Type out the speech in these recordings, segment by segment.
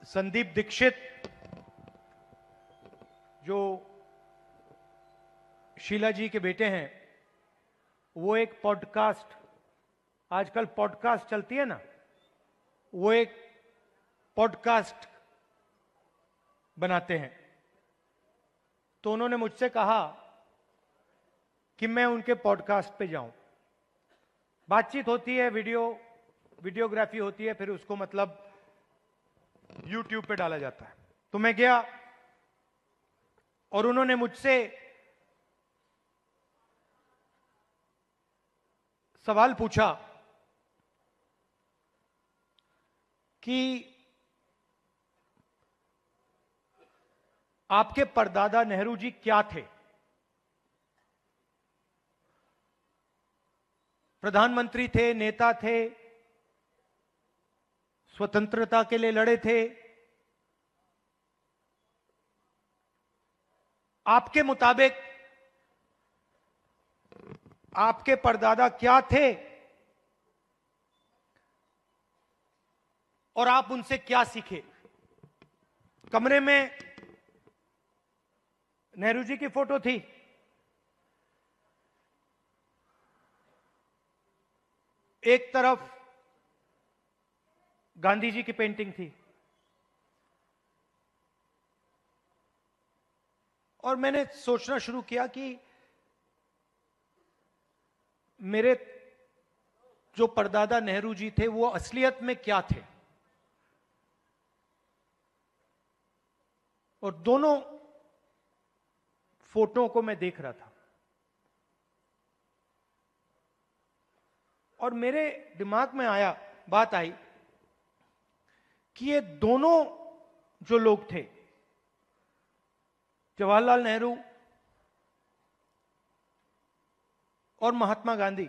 संदीप दीक्षित जो शीला जी के बेटे हैं, वो एक पॉडकास्ट, आजकल पॉडकास्ट चलती है ना, वो एक पॉडकास्ट बनाते हैं। तो उन्होंने मुझसे कहा कि मैं उनके पॉडकास्ट पे जाऊं। बातचीत होती है, वीडियोग्राफी होती है, फिर उसको मतलब यूट्यूब पे डाला जाता है। तो मैं गया और उन्होंने मुझसे सवाल पूछा कि आपके परदादा नेहरू जी क्या थे? प्रधानमंत्री थे, नेता थे, स्वतंत्रता के लिए लड़े थे। आपके मुताबिक आपके परदादा क्या थे और आप उनसे क्या सीखे? कमरे में नेहरू जी की फोटो थी, एक तरफ गांधी जी की पेंटिंग थी, और मैंने सोचना शुरू किया कि मेरे जो परदादा नेहरू जी थे वो असलियत में क्या थे। और दोनों फोटो को मैं देख रहा था और मेरे दिमाग में बात आई कि ये दोनों जो लोग थे, जवाहरलाल नेहरू और महात्मा गांधी,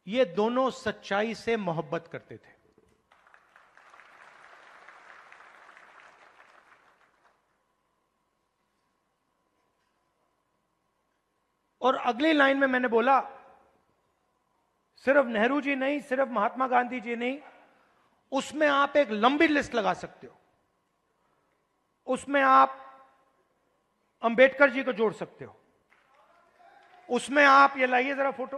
ये दोनों सच्चाई से मोहब्बत करते थे। और अगली लाइन में मैंने बोला, सिर्फ नेहरू जी नहीं, सिर्फ महात्मा गांधी जी नहीं, उसमें आप एक लंबी लिस्ट लगा सकते हो। उसमें आप अंबेडकर जी को जोड़ सकते हो, उसमें आप, ये लाइए जरा फोटो,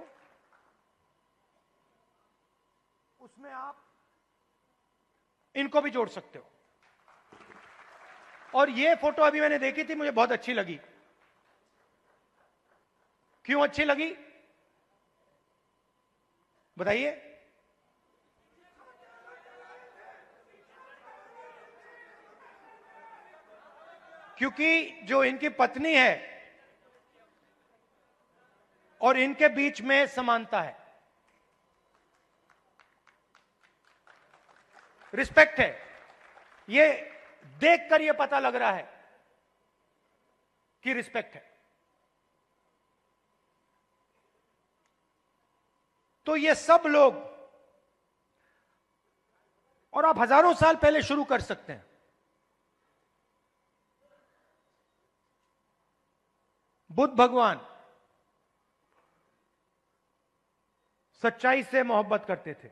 उसमें आप इनको भी जोड़ सकते हो। और ये फोटो अभी मैंने देखी थी, मुझे बहुत अच्छी लगी। क्यों अच्छी लगी बताइए? क्योंकि जो इनकी पत्नी है और इनके बीच में समानता है, रिस्पेक्ट है। ये देखकर ये पता लग रहा है कि रिस्पेक्ट है। तो ये सब लोग, और आप हजारों साल पहले शुरू कर सकते हैं। बुद्ध भगवान सच्चाई से मोहब्बत करते थे,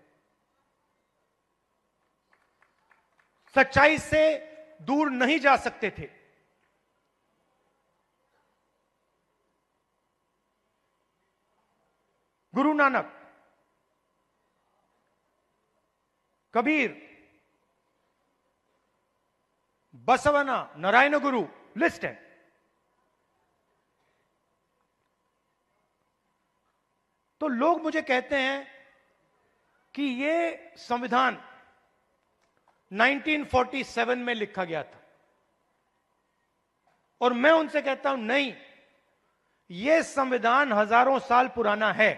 सच्चाई से दूर नहीं जा सकते थे। गुरु नानक, कबीर, बसवना, नारायण गुरु, लिस्ट है। तो लोग मुझे कहते हैं कि ये संविधान 1947 में लिखा गया था, और मैं उनसे कहता हूं नहीं, यह संविधान हजारों साल पुराना है।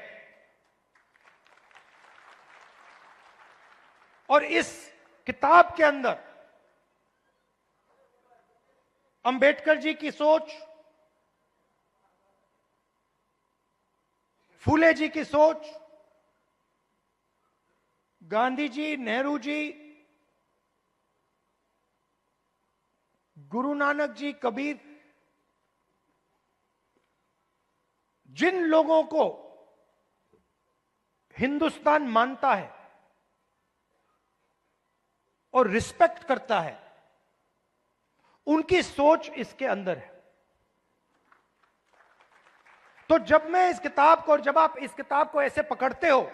और इस किताब के अंदर अंबेडकर जी की सोच, फूले जी की सोच, गांधी जी, नेहरू जी, गुरु नानक जी, कबीर, जिन लोगों को हिंदुस्तान मानता है, और रिस्पेक्ट करता है, उनकी सोच इसके अंदर है। तो जब मैं इस किताब को, और जब आप इस किताब को ऐसे पकड़ते हो,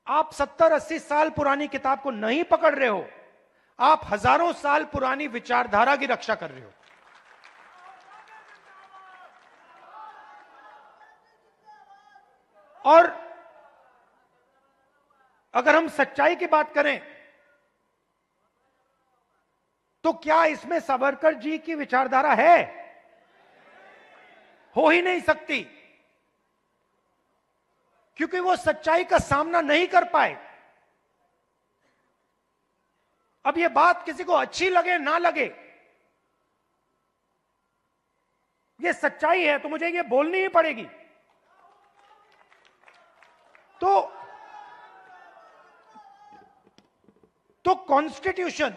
आप 70-80 साल पुरानी किताब को नहीं पकड़ रहे हो, आप हजारों साल पुरानी विचारधारा की रक्षा कर रहे हो। और अगर हम सच्चाई की बात करें तो क्या इसमें सावरकर जी की विचारधारा है? हो ही नहीं सकती, क्योंकि वो सच्चाई का सामना नहीं कर पाए। अब ये बात किसी को अच्छी लगे ना लगे, ये सच्चाई है, तो मुझे ये बोलनी ही पड़ेगी। तो कॉन्स्टिट्यूशन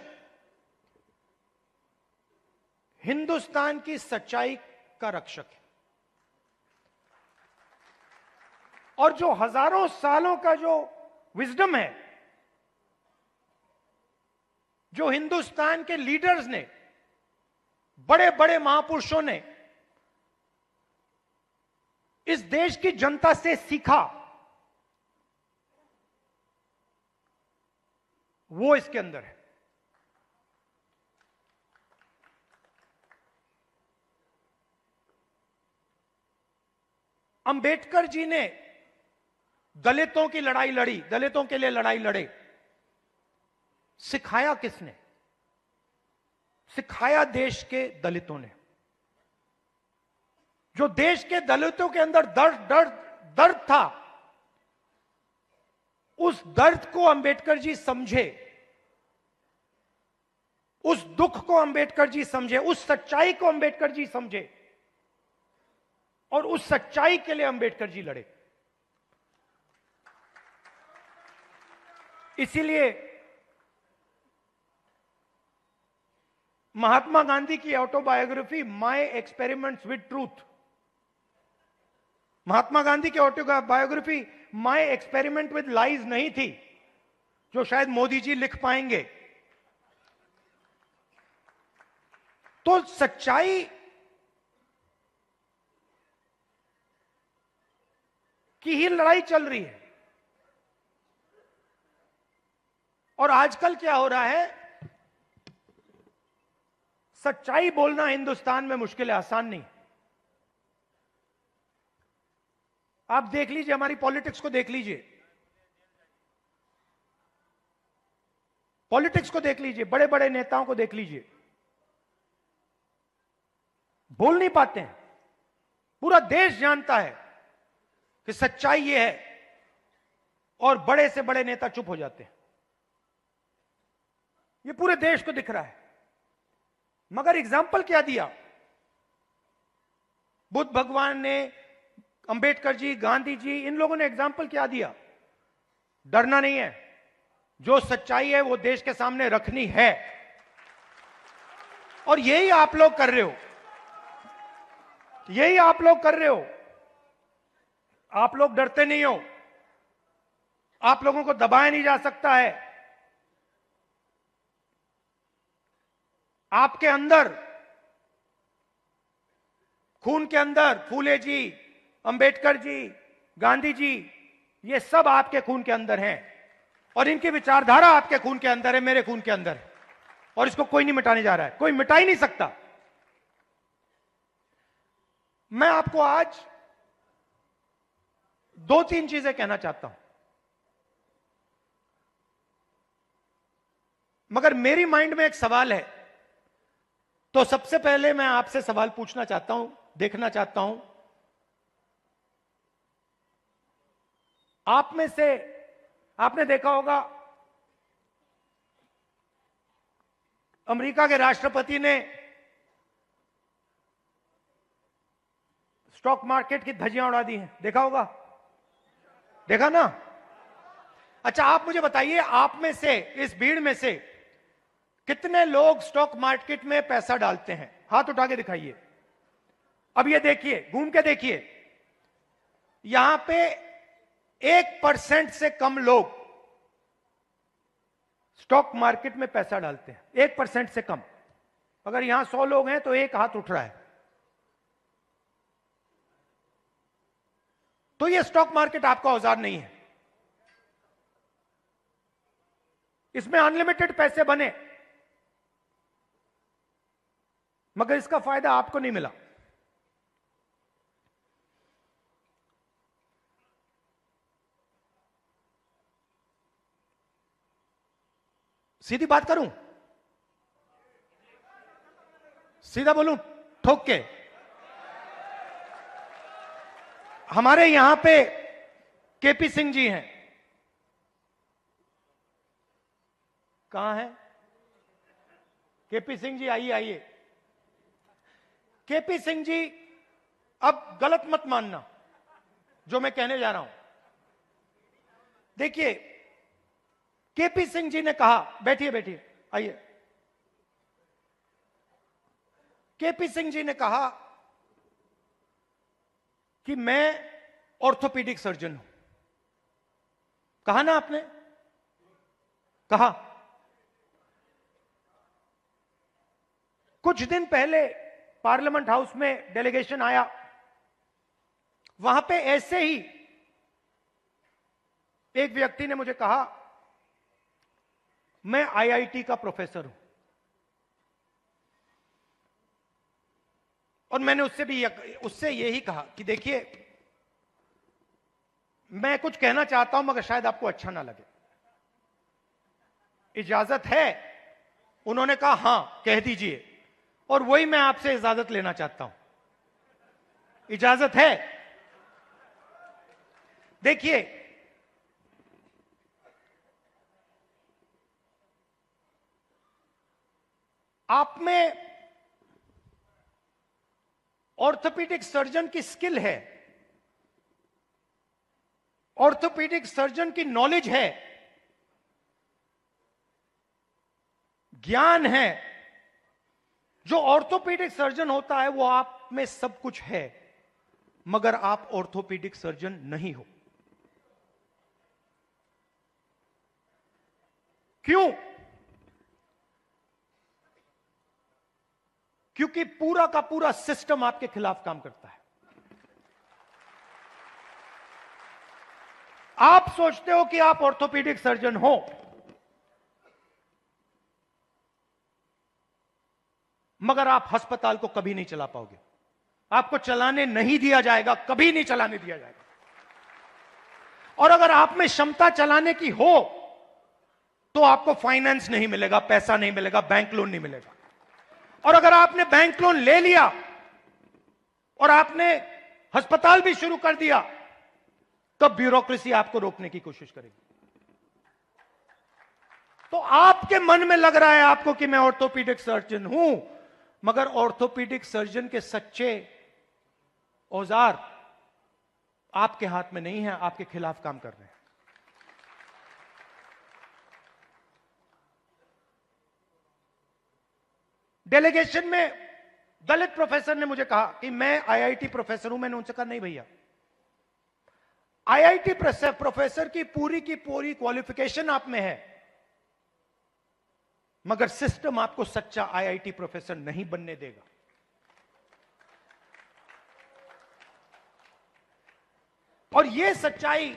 हिंदुस्तान की सच्चाई का रक्षक है, और जो हजारों सालों का जो विजडम है, जो हिंदुस्तान के लीडर्स ने, बड़े बड़े महापुरुषों ने इस देश की जनता से सीखा, वो इसके अंदर है। अंबेडकर जी ने दलितों की लड़ाई लड़ी, दलितों के लिए लड़ाई लड़े। सिखाया किसने? सिखाया देश के दलितों ने। जो देश के दलितों के अंदर दर्द था, उस दर्द को अंबेडकर जी समझे, उस दुख को अंबेडकर जी समझे, उस सच्चाई को अंबेडकर जी समझे, और उस सच्चाई के लिए अंबेडकर जी लड़े। इसीलिए महात्मा गांधी की autobiography My Experiments with Truth, Mahatma Gandhi की autobiography my experiment with lies नहीं थी, जो शायद मोदी जी लिख पाएंगे। तो सच्चाई की ही लड़ाई चल रही है। और आजकल क्या हो रहा है, सच्चाई बोलना हिंदुस्तान में मुश्किल है, आसान नहीं। आप देख लीजिए, हमारी पॉलिटिक्स को देख लीजिए, पॉलिटिक्स को देख लीजिए, बड़े बड़े नेताओं को देख लीजिए, बोल नहीं पाते हैं। पूरा देश जानता है कि सच्चाई ये है, और बड़े से बड़े नेता चुप हो जाते हैं। ये पूरे देश को दिख रहा है। मगर एग्जाम्पल क्या दिया? बुद्ध भगवान ने, अंबेडकर जी, गांधी जी, इन लोगों ने एग्जाम्पल क्या दिया? डरना नहीं है, जो सच्चाई है वो देश के सामने रखनी है। और यही आप लोग कर रहे हो, यही आप लोग कर रहे हो। आप लोग डरते नहीं हो, आप लोगों को दबाया नहीं जा सकता है। आपके अंदर, खून के अंदर, फूले जी, अंबेडकर जी, गांधी जी, ये सब आपके खून के अंदर हैं, और इनकी विचारधारा आपके खून के अंदर है, मेरे खून के अंदर है, और इसको कोई नहीं मिटाने जा रहा है, कोई मिटा ही नहीं सकता। मैं आपको आज 2-3 चीजें कहना चाहता हूं, मगर मेरी माइंड में एक सवाल है। तो सबसे पहले मैं आपसे सवाल पूछना चाहता हूं, देखना चाहता हूं, आप में से, आपने देखा होगा अमेरिका के राष्ट्रपति ने स्टॉक मार्केट की धज्जियां उड़ा दी हैं, देखा होगा? देखा ना? अच्छा, आप मुझे बताइए, आप में से, इस भीड़ में से कितने लोग स्टॉक मार्केट में पैसा डालते हैं? हाथ उठा के दिखाइए। अब ये देखिए, घूम के देखिए, यहां पे 1% से कम लोग स्टॉक मार्केट में पैसा डालते हैं 1% से कम। अगर यहां 100 लोग हैं तो एक हाथ उठ रहा है। तो यह स्टॉक मार्केट आपका औजार नहीं है। इसमें अनलिमिटेड पैसे बने, मगर इसका फायदा आपको नहीं मिला। सीधी बात करूं, सीधा बोलूं, ठोक के, हमारे यहां पे केपी सिंह जी हैं। कहां है केपी सिंह जी? आइए आइए। केपी सिंह जी, अब गलत मत मानना जो मैं कहने जा रहा हूं। देखिए, केपी सिंह जी ने कहा, बैठिए बैठिए, आइए। केपी सिंह जी ने कहा कि मैं ऑर्थोपीडिक सर्जन हूं। कहा ना आपने? कहा। कुछ दिन पहले पार्लियामेंट हाउस में डेलीगेशन आया, वहां पे ऐसे ही एक व्यक्ति ने मुझे कहा, मैं आईआईटी का प्रोफेसर हूं। और मैंने उससे यही कहा कि देखिए, मैं कुछ कहना चाहता हूं मगर शायद आपको अच्छा ना लगे, इजाजत है? उन्होंने कहा हां, कह दीजिए। और वही मैं आपसे इजाजत लेना चाहता हूं। इजाजत है? देखिए, आप में ऑर्थोपीडिक सर्जन की स्किल है, ऑर्थोपीडिक सर्जन की नॉलेज है, ज्ञान है। जो ऑर्थोपीडिक सर्जन होता है वो आप में सब कुछ है, मगर आप ऑर्थोपीडिक सर्जन नहीं हो। क्यों? क्योंकि पूरा का पूरा सिस्टम आपके खिलाफ काम करता है। आप सोचते हो कि आप ऑर्थोपीडिक सर्जन हो, मगर आप अस्पताल को कभी नहीं चला पाओगे। आपको चलाने नहीं दिया जाएगा, कभी नहीं चलाने दिया जाएगा। और अगर आप में क्षमता चलाने की हो तो आपको फाइनेंस नहीं मिलेगा, पैसा नहीं मिलेगा, बैंक लोन नहीं मिलेगा। और अगर आपने बैंक लोन ले लिया और आपने अस्पताल भी शुरू कर दिया, तब ब्यूरोक्रेसी आपको रोकने की कोशिश करेगी। तो आपके मन में लग रहा है आपको कि मैं ऑर्थोपीडिक सर्जन हूं, मगर ऑर्थोपीडिक सर्जन के सच्चे औजार आपके हाथ में नहीं है, आपके खिलाफ काम कर रहे हैं। डेलीगेशन में दलित प्रोफेसर ने मुझे कहा कि मैं आईआईटी प्रोफेसर हूं। मैंने उनसे कहा नहीं भैया, आईआईटी प्रोफेसर की पूरी क्वालिफिकेशन आप में है, मगर सिस्टम आपको सच्चा आईआईटी प्रोफेसर नहीं बनने देगा। और यह सच्चाई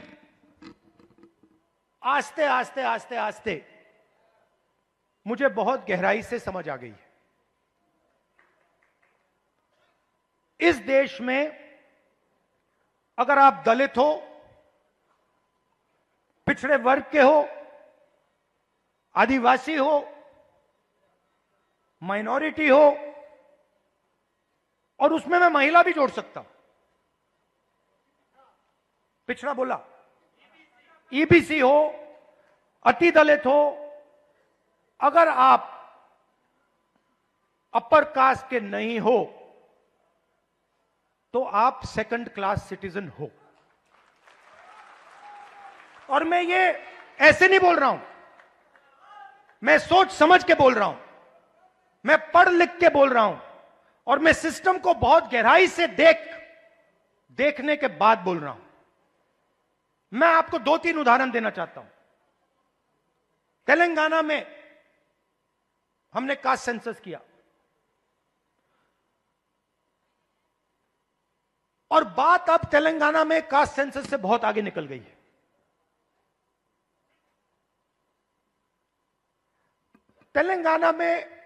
आस्ते आस्ते आस्ते आस्ते मुझे बहुत गहराई से समझ आ गई है। इस देश में अगर आप दलित हो, पिछड़े वर्ग के हो, आदिवासी हो, माइनॉरिटी हो, और उसमें मैं महिला भी जोड़ सकता हूं, पिछड़ा बोला, ईबीसी हो, अति दलित हो, अगर आप अपर कास्ट के नहीं हो तो आप सेकंड क्लास सिटीजन हो। और मैं ये ऐसे नहीं बोल रहा हूं, मैं सोच समझ के बोल रहा हूं, मैं पढ़ लिख के बोल रहा हूं, और मैं सिस्टम को बहुत गहराई से देखने के बाद बोल रहा हूं। मैं आपको 2-3 उदाहरण देना चाहता हूं। तेलंगाना में हमने कास्ट सेंसस किया और बात अब तेलंगाना में कास्ट सेंसस से बहुत आगे निकल गई है। तेलंगाना में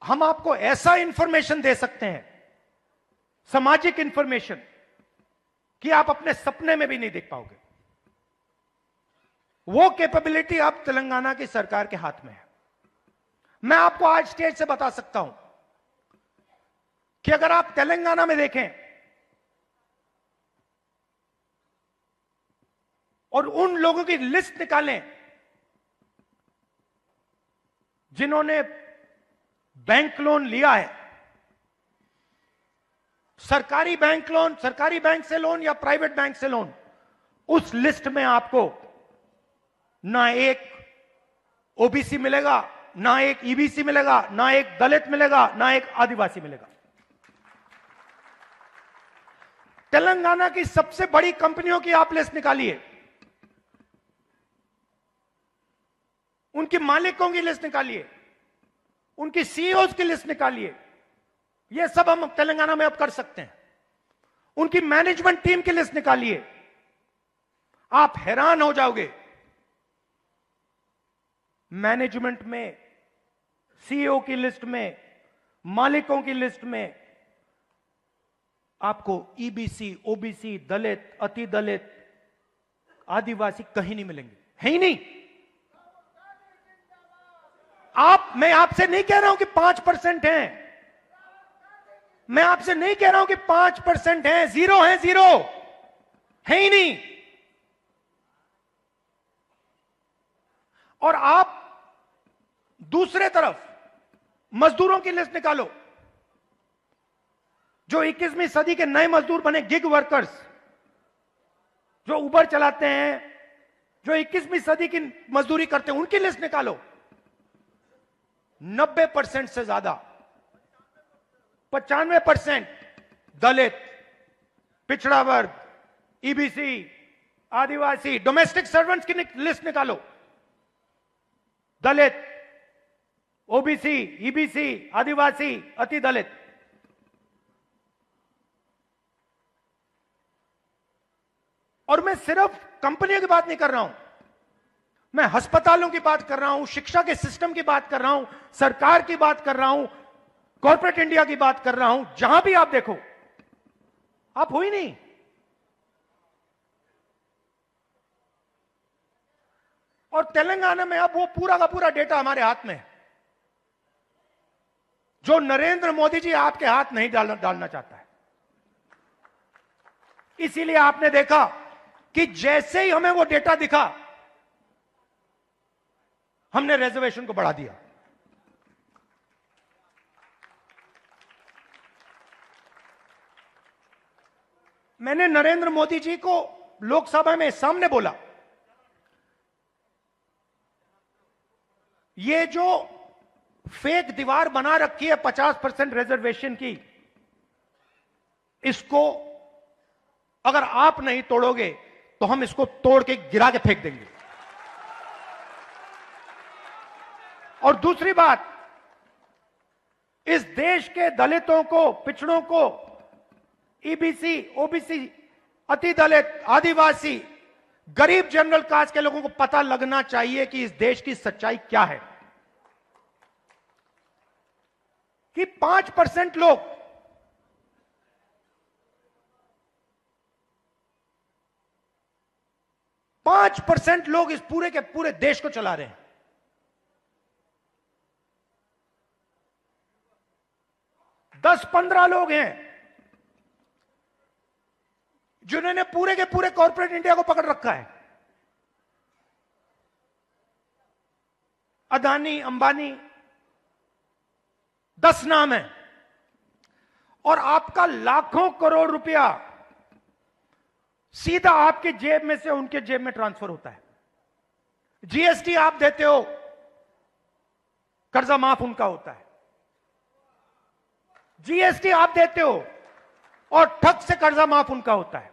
हम आपको ऐसा इंफॉर्मेशन दे सकते हैं, सामाजिक इंफॉर्मेशन, कि आप अपने सपने में भी नहीं देख पाओगे। वो कैपेबिलिटी अब तेलंगाना की सरकार के हाथ में है। मैं आपको आज स्टेज से बता सकता हूं कि अगर आप तेलंगाना में देखें और उन लोगों की लिस्ट निकालें जिन्होंने बैंक लोन लिया है, सरकारी बैंक लोन, सरकारी बैंक से लोन या प्राइवेट बैंक से लोन, उस लिस्ट में आपको ना एक ओबीसी मिलेगा, ना एक ईबीसी मिलेगा, ना एक दलित मिलेगा, ना एक आदिवासी मिलेगा। तेलंगाना की सबसे बड़ी कंपनियों की आप लिस्ट निकालिए, उनके मालिकों की लिस्ट निकालिए, उनकी सीईओज की लिस्ट निकालिए। यह सब हम तेलंगाना में अब कर सकते हैं। उनकी मैनेजमेंट टीम की लिस्ट निकालिए, आप हैरान हो जाओगे। मैनेजमेंट में, सीईओ की लिस्ट में, मालिकों की लिस्ट में आपको ईबीसी, ओबीसी, दलित, अति दलित, आदिवासी कहीं नहीं मिलेंगे, है ही नहीं। मैं आपसे नहीं कह रहा हूं कि 5% हैं, मैं आपसे नहीं कह रहा हूं कि 5% हैं, 0 है, 0 है ही नहीं। और आप दूसरे तरफ मजदूरों की लिस्ट निकालो, जो 21वीं सदी के नए मजदूर बने, गिग वर्कर्स, जो उबर चलाते हैं, जो 21वीं सदी की मजदूरी करते हैं, उनकी लिस्ट निकालो। 90% से ज्यादा, 95% दलित, पिछड़ा वर्ग, ईबीसी, आदिवासी, डोमेस्टिक सर्वेंट्स की लिस्ट निकालो। दलित, ओबीसी, ईबीसी, आदिवासी, अति दलित। और मैं सिर्फ कंपनियों की बात नहीं कर रहा हूं, मैं अस्पतालों की बात कर रहा हूं, शिक्षा के सिस्टम की बात कर रहा हूं, सरकार की बात कर रहा हूं, कॉर्पोरेट इंडिया की बात कर रहा हूं। जहां भी आप देखो, आप हो ही नहीं। और तेलंगाना में अब वो पूरा का पूरा डेटा हमारे हाथ में है, जो नरेंद्र मोदी जी आपके हाथ नहीं डालना चाहता है। इसीलिए आपने देखा कि जैसे ही हमें वो डेटा दिखा, हमने रिजर्वेशन को बढ़ा दिया। मैंने नरेंद्र मोदी जी को लोकसभा में सामने बोला, ये जो फेक दीवार बना रखी है 50% रिजर्वेशन की, इसको अगर आप नहीं तोड़ोगे तो हम इसको तोड़ के गिरा के फेंक देंगे। और दूसरी बात, इस देश के दलितों को, पिछड़ों को, ईबीसी, ओबीसी, अति दलित, आदिवासी, गरीब जनरल कास्ट के लोगों को पता लगना चाहिए कि इस देश की सच्चाई क्या है। कि 5% लोग, इस पूरे के पूरे देश को चला रहे हैं। 10-15 लोग हैं जिन्होंने पूरे के पूरे कॉर्पोरेट इंडिया को पकड़ रखा है। अदानी, अंबानी, 10 नाम है। और आपका लाखों करोड़ रुपया सीधा आपके जेब में से उनके जेब में ट्रांसफर होता है। जीएसटी आप देते हो, कर्जा माफ उनका होता है। जीएसटी आप देते हो और ठग से कर्जा माफ उनका होता है।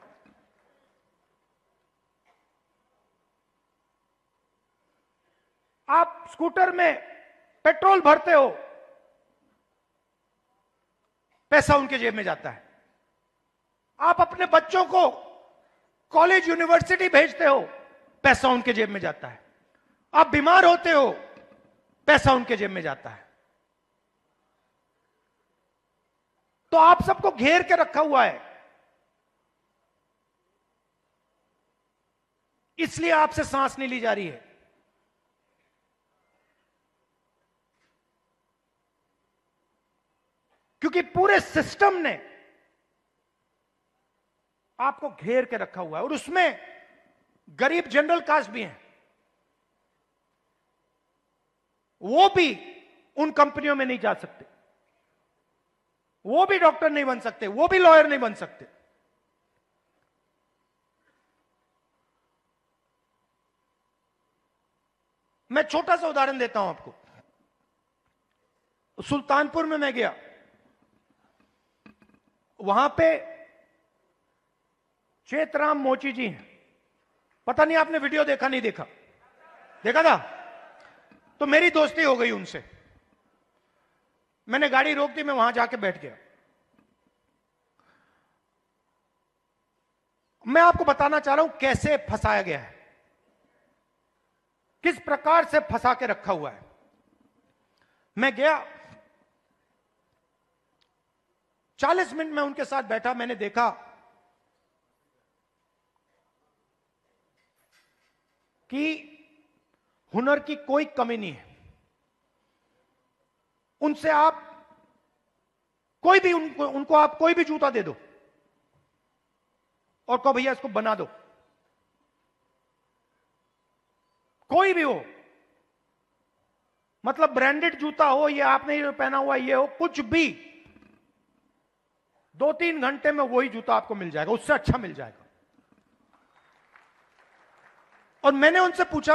आप स्कूटर में पेट्रोल भरते हो, पैसा उनके जेब में जाता है। आप अपने बच्चों को कॉलेज यूनिवर्सिटी भेजते हो, पैसा उनके जेब में जाता है। आप बीमार होते हो, पैसा उनके जेब में जाता है। तो आप सबको घेर के रखा हुआ है, इसलिए आपसे सांस नहीं ली जा रही है। क्योंकि पूरे सिस्टम ने आपको घेर के रखा हुआ है, और उसमें गरीब जनरल कास्ट भी हैं। वो भी उन कंपनियों में नहीं जा सकते, वो भी डॉक्टर नहीं बन सकते, वो भी लॉयर नहीं बन सकते। मैं छोटा सा उदाहरण देता हूं आपको। सुल्तानपुर में मैं गया, वहां पे चेतराम मोची जी हैं। पता नहीं आपने वीडियो देखा नहीं देखा? देखा था? तो मेरी दोस्ती हो गई उनसे। मैंने गाड़ी रोक दी, मैं वहां जाके बैठ गया। मैं आपको बताना चाह रहा हूं कैसे फंसाया गया है, किस प्रकार से फंसा के रखा हुआ है। मैं गया, 40 मिनट में उनके साथ बैठा। मैंने देखा कि हुनर की कोई कमी नहीं है। उनसे आप कोई भी उनको आप कोई भी जूता दे दो और कहो भैया इसको बना दो, कोई भी हो, मतलब ब्रांडेड जूता हो, ये आपने जो पहना हुआ ये हो, कुछ भी, 2-3 घंटे में वही जूता आपको मिल जाएगा, उससे अच्छा मिल जाएगा। और मैंने उनसे पूछा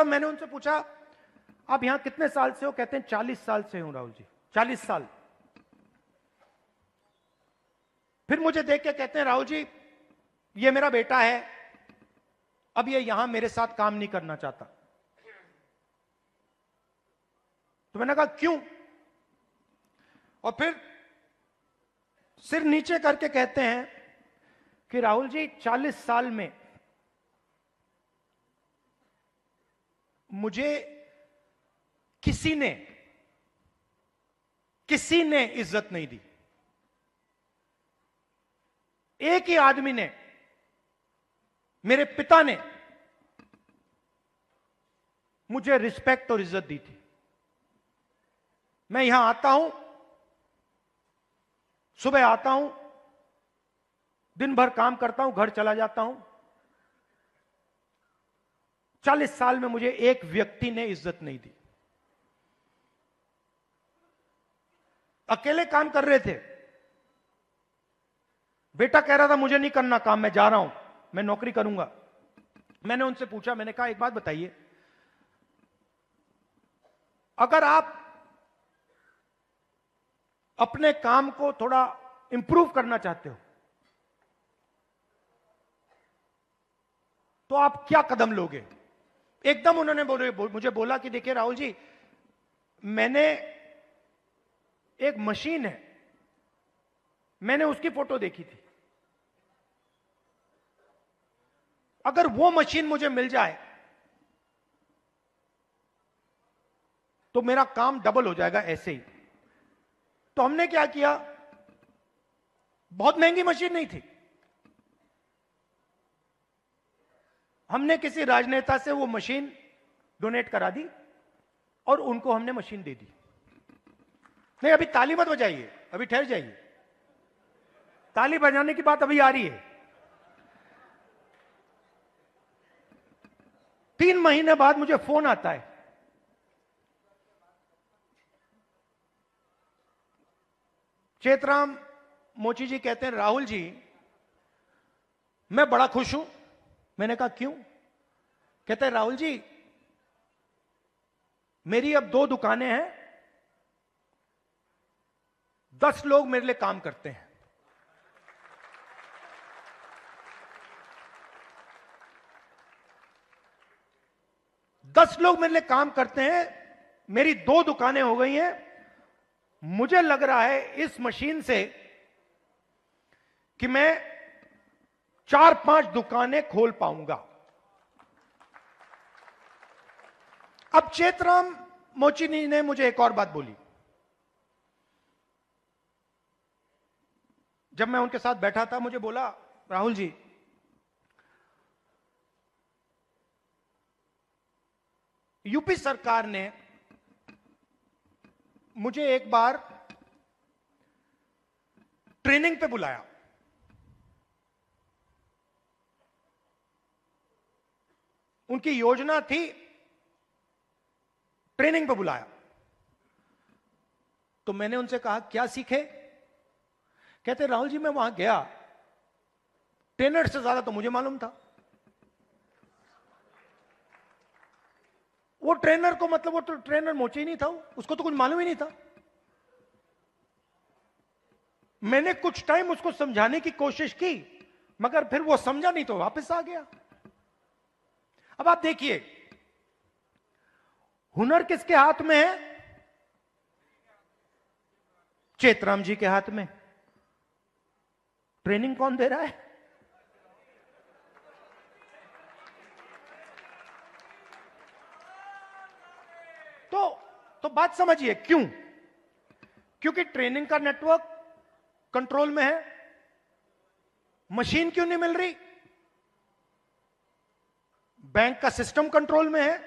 आप यहां कितने साल से हो? कहते हैं 40 साल से हूं राहुल जी, 40 साल। फिर मुझे देख के कहते हैं राहुल जी ये मेरा बेटा है, अब ये यहां मेरे साथ काम नहीं करना चाहता। तो मैंने कहा क्यों? और फिर सिर नीचे करके कहते हैं कि राहुल जी 40 साल में मुझे किसी ने इज्जत नहीं दी। एक ही आदमी ने, मेरे पिता ने मुझे रिस्पेक्ट और इज्जत दी थी। मैं यहां आता हूं, सुबह आता हूं, दिन भर काम करता हूं, घर चला जाता हूं। 40 साल में मुझे एक व्यक्ति ने इज्जत नहीं दी। अकेले काम कर रहे थे। बेटा कह रहा था मुझे नहीं करना काम, मैं जा रहा हूं, मैं नौकरी करूंगा। मैंने उनसे पूछा, मैंने कहा एक बात बताइए, अगर आप अपने काम को थोड़ा इंप्रूव करना चाहते हो तो आप क्या कदम लोगे? एकदम उन्होंने मुझे बोला कि देखिए राहुल जी, मैंने एक मशीन है, मैंने उसकी फोटो देखी थी, अगर वो मशीन मुझे मिल जाए तो मेरा काम डबल हो जाएगा ऐसे ही। तो हमने क्या किया, बहुत महंगी मशीन नहीं थी, हमने किसी राजनेता से वो मशीन डोनेट करा दी और उनको हमने मशीन दे दी। नहीं अभी ताली मत बजाइए, अभी ठहर जाइए, ताली बजाने की बात अभी आ रही है। 3 महीने बाद मुझे फोन आता है, चेतराम मोची जी कहते हैं राहुल जी मैं बड़ा खुश हूं। मैंने कहा क्यों? कहते हैं राहुल जी मेरी अब 2 दुकानें हैं, 10 लोग मेरे लिए काम करते हैं। दस लोग मेरे लिए काम करते हैं, मेरी 2 दुकानें हो गई हैं। मुझे लग रहा है इस मशीन से कि मैं 4-5 दुकानें खोल पाऊंगा। अब चेतराम मोची ने मुझे एक और बात बोली। जब मैं उनके साथ बैठा था, मुझे बोला, राहुल जी, यूपी सरकार ने मुझे एक बार ट्रेनिंग पे बुलाया। उनकी योजना थी, ट्रेनिंग पे बुलाया। तो मैंने उनसे कहा क्या सीखे? कहते राहुल जी मैं वहां गया, ट्रेनर से ज्यादा तो मुझे मालूम था। वो ट्रेनर को मतलब वो तो ट्रेनर मोची ही नहीं था, उसको तो कुछ मालूम ही नहीं था। मैंने कुछ टाइम उसको समझाने की कोशिश की, मगर फिर वो समझा नहीं तो वापस आ गया। अब आप देखिए, हुनर किसके हाथ में है? चेतराम जी के हाथ में। ट्रेनिंग कौन दे रहा है? तो बात समझिए क्यों? क्योंकि ट्रेनिंग का नेटवर्क कंट्रोल में है। मशीन क्यों नहीं मिल रही? बैंक का सिस्टम कंट्रोल में है।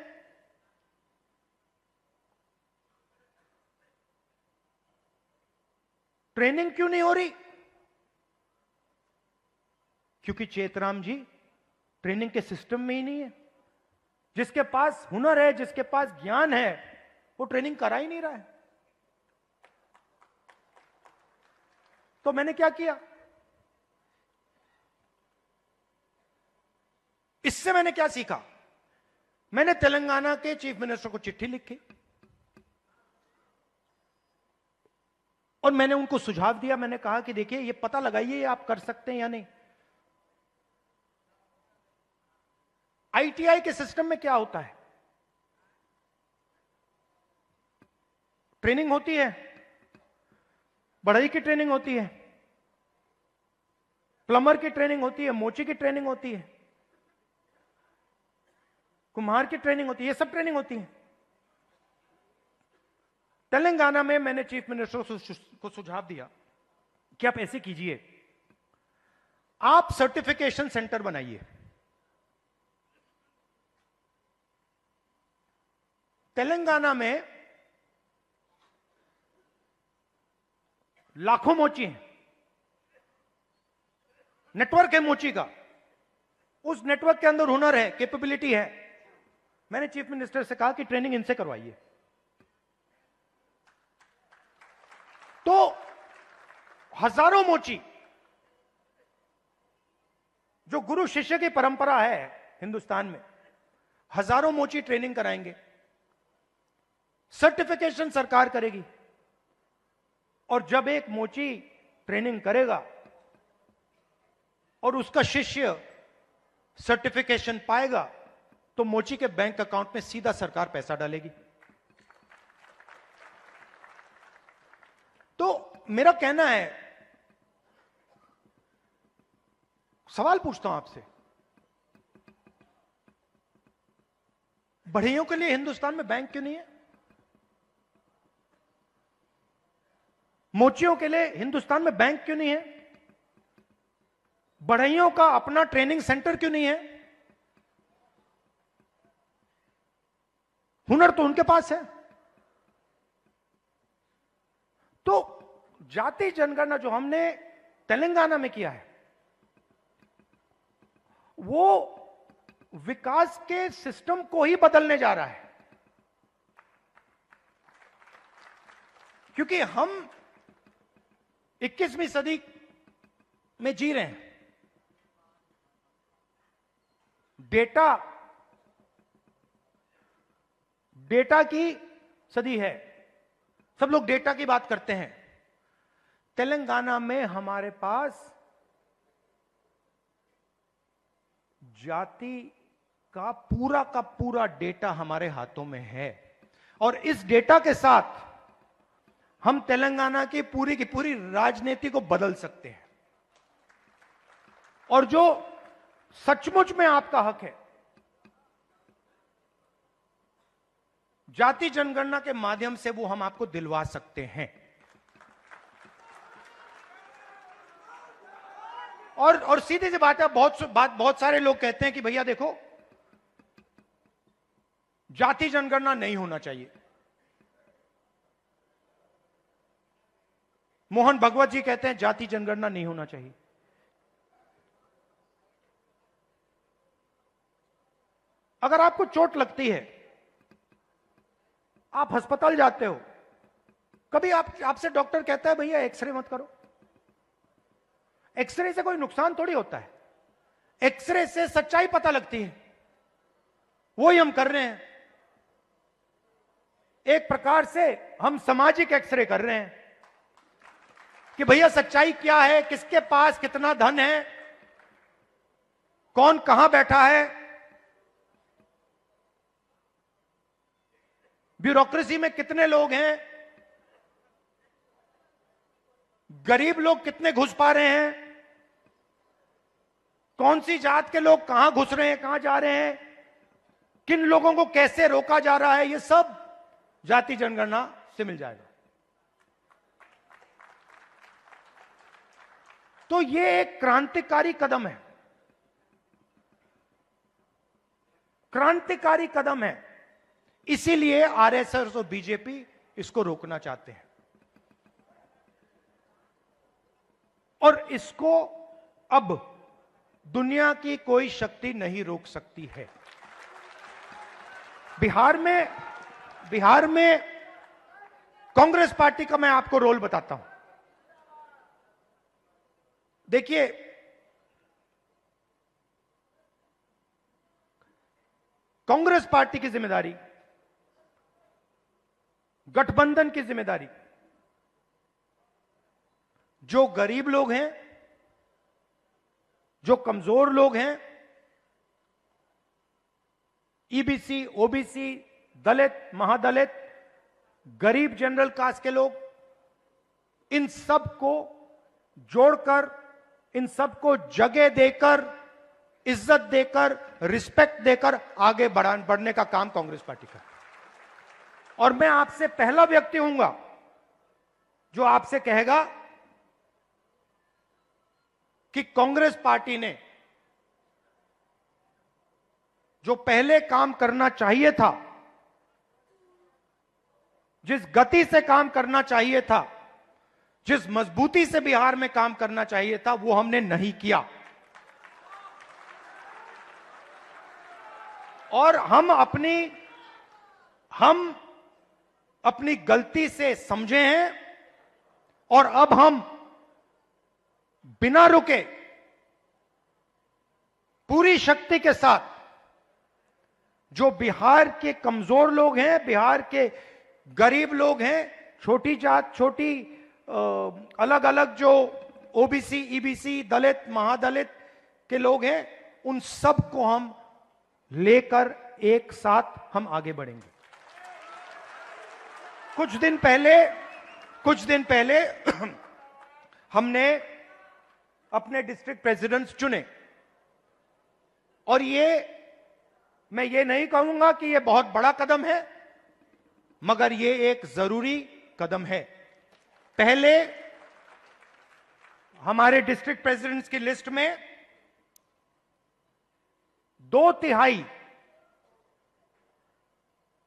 ट्रेनिंग क्यों नहीं हो रही? क्योंकि चेतराम जी ट्रेनिंग के सिस्टम में ही नहीं है। जिसके पास हुनर है, जिसके पास ज्ञान है, वो ट्रेनिंग करा ही नहीं रहा है। तो मैंने क्या किया? इससे मैंने क्या सीखा? मैंने तेलंगाना के चीफ मिनिस्टर को चिट्ठी लिखी और मैंने उनको सुझाव दिया। मैंने कहा कि देखिए, ये पता लगाइए आप कर सकते हैं या नहीं। आईटीआई के सिस्टम में क्या होता है? ट्रेनिंग होती है, बढ़ई की ट्रेनिंग होती है, प्लम्बर की ट्रेनिंग होती है, मोची की ट्रेनिंग होती है, कुम्हार की ट्रेनिंग होती है, ये सब ट्रेनिंग होती है। तेलंगाना में मैंने चीफ मिनिस्टर को सुझाव दिया कि आप ऐसे कीजिए, आप सर्टिफिकेशन सेंटर बनाइए। तेलंगाना में लाखों मोची हैं, नेटवर्क है मोची का, उस नेटवर्क के अंदर हुनर है, कैपेबिलिटी है। मैंने चीफ मिनिस्टर से कहा कि ट्रेनिंग इनसे करवाइए। तो हजारों मोची, जो गुरु शिष्य की परंपरा है हिंदुस्तान में, हजारों मोची ट्रेनिंग कराएंगे, सर्टिफिकेशन सरकार करेगी। और जब एक मोची ट्रेनिंग करेगा और उसका शिष्य सर्टिफिकेशन पाएगा, तो मोची के बैंक अकाउंट में सीधा सरकार पैसा डालेगी। तो मेरा कहना है, सवाल पूछता हूं आपसे, बढ़इयों के लिए हिंदुस्तान में बैंक क्यों नहीं है? मोचियों के लिए हिंदुस्तान में बैंक क्यों नहीं है? बढ़इयों का अपना ट्रेनिंग सेंटर क्यों नहीं है? हुनर तो उनके पास है। तो जाति जनगणना जो हमने तेलंगाना में किया है, वो विकास के सिस्टम को ही बदलने जा रहा है। क्योंकि हम 21वीं सदी में जी रहे हैं। डेटा की सदी है, सब लोग डेटा की बात करते हैं। तेलंगाना में हमारे पास जाति का पूरा डेटा हमारे हाथों में है। और इस डेटा के साथ हम तेलंगाना की पूरी राजनीति को बदल सकते हैं। और जो सचमुच में आपका हक है, जाति जनगणना के माध्यम से वो हम आपको दिलवा सकते हैं। और सीधी सी बात है, बहुत सारे लोग कहते हैं कि भैया देखो, जाति जनगणना नहीं होना चाहिए। मोहन भगवत जी कहते हैं जाति जनगणना नहीं होना चाहिए। अगर आपको चोट लगती है, आप अस्पताल जाते हो, कभी आपसे डॉक्टर कहता है भैया एक्सरे मत करो। एक्सरे से कोई नुकसान थोड़ी होता है, एक्सरे से सच्चाई पता लगती है। वही हम कर रहे हैं, एक प्रकार से हम सामाजिक एक्सरे कर रहे हैं कि भैया सच्चाई क्या है, किसके पास कितना धन है, कौन कहां बैठा है, ब्यूरोक्रेसी में कितने लोग हैं, गरीब लोग कितने घुस पा रहे हैं, कौन सी जात के लोग कहां घुस रहे हैं, कहां जा रहे हैं, किन लोगों को कैसे रोका जा रहा है, ये सब जाति जनगणना से मिल जाएगा। तो ये एक क्रांतिकारी कदम है, क्रांतिकारी कदम है। इसीलिए आरएसएस और बीजेपी इसको रोकना चाहते हैं, और इसको अब दुनिया की कोई शक्ति नहीं रोक सकती है। बिहार में कांग्रेस पार्टी का मैं आपको रोल बताता हूं। देखिए, कांग्रेस पार्टी की जिम्मेदारी, गठबंधन की जिम्मेदारी, जो गरीब लोग हैं, जो कमजोर लोग हैं, ईबीसी, ओबीसी, दलित, महादलित, गरीब जनरल कास्ट के लोग, इन सब को जोड़कर, इन सबको जगह देकर, इज्जत देकर, रिस्पेक्ट देकर आगे बढ़ने का काम कांग्रेस पार्टी का। और मैं आपसे पहला व्यक्ति हूंगा जो आपसे कहेगा कि कांग्रेस पार्टी ने जो पहले काम करना चाहिए था, जिस गति से काम करना चाहिए था, जिस मजबूती से बिहार में काम करना चाहिए था, वो हमने नहीं किया। और हम अपनी गलती से समझे हैं, और अब हम बिना रुके पूरी शक्ति के साथ जो बिहार के कमजोर लोग हैं, बिहार के गरीब लोग हैं, छोटी जात, छोटी अलग अलग जो ओबीसी, ईबीसी, दलित, महादलित के लोग हैं, उन सब को हम लेकर एक साथ हम आगे बढ़ेंगे। कुछ दिन पहले हमने अपने डिस्ट्रिक्ट प्रेसिडेंट्स चुने, और मैं ये नहीं कहूंगा कि ये बहुत बड़ा कदम है, मगर ये एक जरूरी कदम है। पहले हमारे डिस्ट्रिक्ट प्रेसिडेंट्स की लिस्ट में 2/3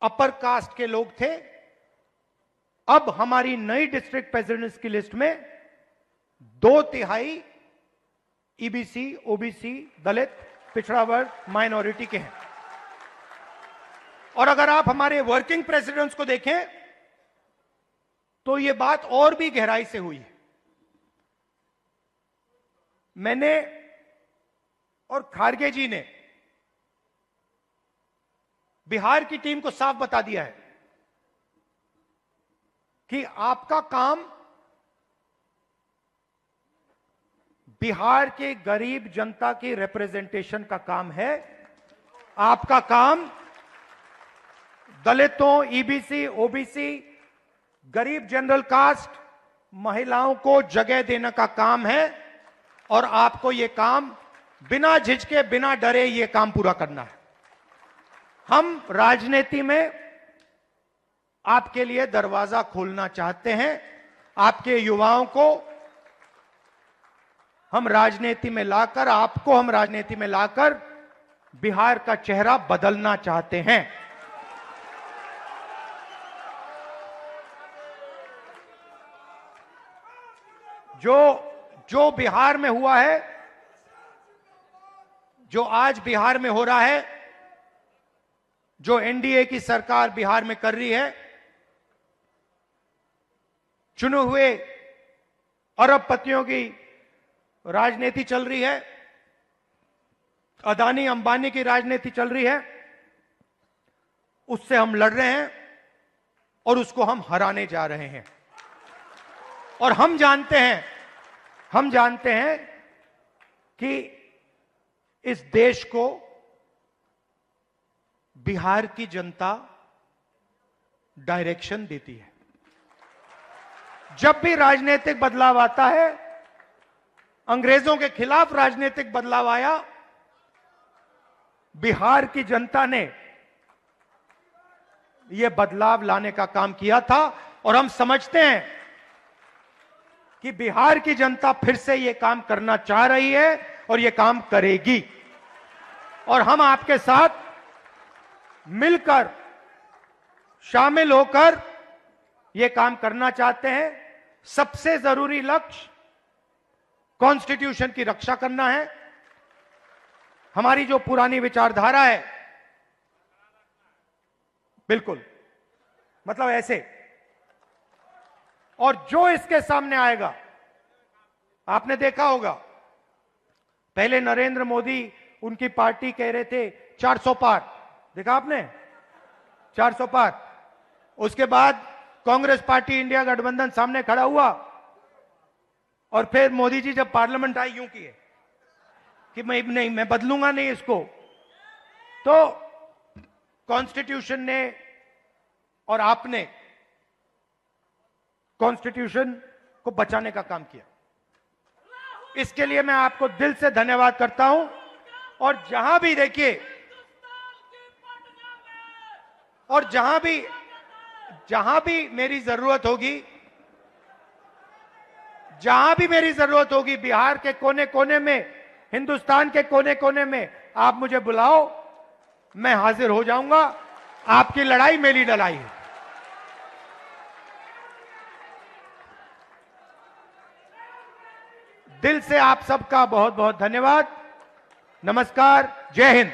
अपर कास्ट के लोग थे। अब हमारी नई डिस्ट्रिक्ट प्रेसिडेंट्स की लिस्ट में 2/3 ईबीसी, ओबीसी, दलित, पिछड़ा वर्ग, माइनॉरिटी के हैं। और अगर आप हमारे वर्किंग प्रेसिडेंट्स को देखें तो यह बात और भी गहराई से हुई है। मैंने और खारगे जी ने बिहार की टीम को साफ बता दिया है कि आपका काम बिहार के गरीब जनता की रिप्रेजेंटेशन का काम है। आपका काम दलितों, ईबीसी, ओबीसी, गरीब जनरल कास्ट, महिलाओं को जगह देने का काम है और आपको यह काम बिना झिझके, बिना डरे यह काम पूरा करना है। हम राजनीति में आपके लिए दरवाजा खोलना चाहते हैं। आपके युवाओं को हम राजनीति में लाकर, आपको हम राजनीति में लाकर बिहार का चेहरा बदलना चाहते हैं। जो बिहार में हुआ है, जो आज बिहार में हो रहा है, जो एनडीए की सरकार बिहार में कर रही है, चुने हुए अरबपतियों की राजनीति चल रही है, अदानी अंबानी की राजनीति चल रही है, उससे हम लड़ रहे हैं और उसको हम हराने जा रहे हैं। और हम जानते हैं कि इस देश को बिहार की जनता डायरेक्शन देती है। जब भी राजनीतिक बदलाव आता है, अंग्रेजों के खिलाफ राजनीतिक बदलाव आया, बिहार की जनता ने यह बदलाव लाने का काम किया था और हम समझते हैं कि बिहार की जनता फिर से यह काम करना चाह रही है और यह काम करेगी। और हम आपके साथ मिलकर, शामिल होकर यह काम करना चाहते हैं। सबसे जरूरी लक्ष्य कॉन्स्टिट्यूशन की रक्षा करना है। हमारी जो पुरानी विचारधारा है, बिल्कुल मतलब ऐसे, और जो इसके सामने आएगा, आपने देखा होगा पहले नरेंद्र मोदी, उनकी पार्टी कह रहे थे 400 पार, देखा आपने 400 पार। उसके बाद कांग्रेस पार्टी, इंडिया गठबंधन सामने खड़ा हुआ और फिर मोदी जी जब पार्लियामेंट आई, यूं किए कि मैं बदलूंगा नहीं इसको। तो कॉन्स्टिट्यूशन ने और आपने कॉन्स्टिट्यूशन को बचाने का काम किया। इसके लिए मैं आपको दिल से धन्यवाद करता हूं। और जहां भी देखिए, और जहां भी मेरी जरूरत होगी, बिहार के कोने कोने में, हिंदुस्तान के कोने कोने में आप मुझे बुलाओ, मैं हाजिर हो जाऊंगा। आपकी लड़ाई मेरी लड़ाई है। दिल से आप सबका बहुत बहुत धन्यवाद। नमस्कार, जय हिंद।